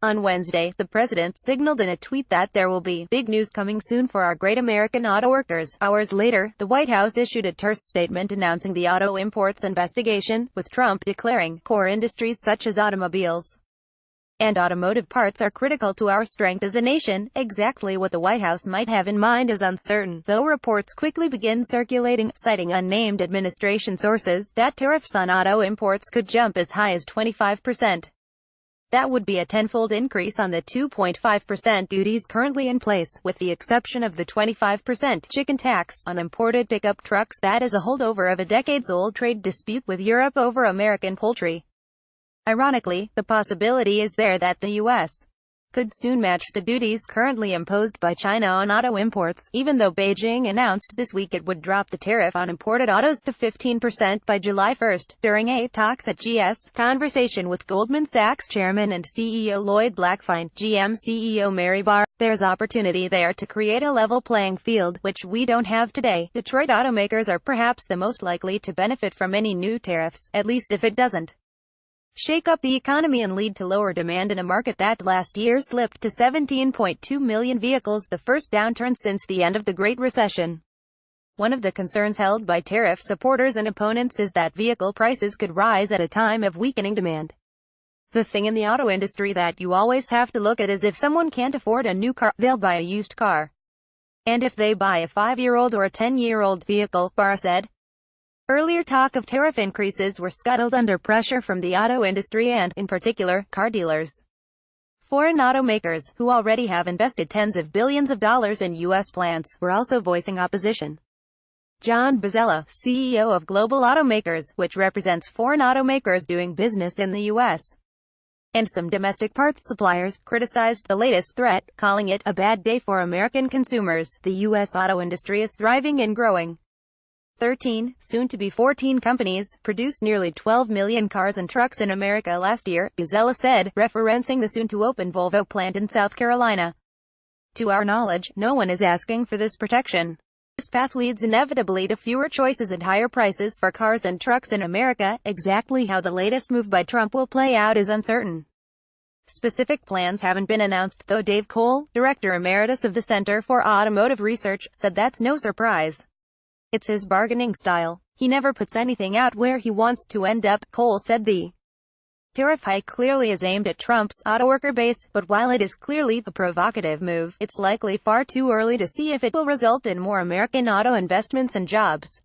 On Wednesday, the president signaled in a tweet that there will be big news coming soon for our great American auto workers. Hours later, the White House issued a terse statement announcing the auto imports investigation, with Trump declaring, "Core industries such as automobiles and automotive parts are critical to our strength as a nation." Exactly what the White House might have in mind is uncertain, though reports quickly begin circulating, citing unnamed administration sources, that tariffs on auto imports could jump as high as 25%. That would be a tenfold increase on the 2.5% duties currently in place, with the exception of the 25% chicken tax on imported pickup trucks that is a holdover of a decades-old trade dispute with Europe over American poultry. Ironically, the possibility is there that the U.S. could soon match the duties currently imposed by China on auto imports, even though Beijing announced this week it would drop the tariff on imported autos to 15% by July 1. During a talks at GS conversation with Goldman Sachs chairman and CEO Lloyd Blankfein, GM CEO Mary Barra, there's opportunity there to create a level playing field, which we don't have today. Detroit automakers are perhaps the most likely to benefit from any new tariffs, at least if it doesn't shake up the economy and lead to lower demand in a market that last year slipped to 17.2 million vehicles, the first downturn since the end of the Great Recession. One of the concerns held by tariff supporters and opponents is that vehicle prices could rise at a time of weakening demand. The thing in the auto industry that you always have to look at is if someone can't afford a new car, they'll buy a used car. And if they buy a 5-year-old or a 10-year-old vehicle, Barra said. Earlier talk of tariff increases were scuttled under pressure from the auto industry and, in particular, car dealers. Foreign automakers, who already have invested tens of billions of dollars in U.S. plants, were also voicing opposition. John Bozzella, CEO of Global Automakers, which represents foreign automakers doing business in the U.S., and some domestic parts suppliers, criticized the latest threat, calling it a bad day for American consumers. The U.S. auto industry is thriving and growing. 13, soon to be 14 companies, produced nearly 12 million cars and trucks in America last year, Bozzella said, referencing the soon-to-open Volvo plant in South Carolina. To our knowledge, no one is asking for this protection. This path leads inevitably to fewer choices and higher prices for cars and trucks in America. Exactly how the latest move by Trump will play out is uncertain. Specific plans haven't been announced, though Dave Cole, Director Emeritus of the Center for Automotive Research, said that's no surprise. It's his bargaining style. He never puts anything out where he wants to end up. Cole said the tariff hike clearly is aimed at Trump's autoworker base, but while it is clearly a provocative move, it's likely far too early to see if it will result in more American auto investments and jobs.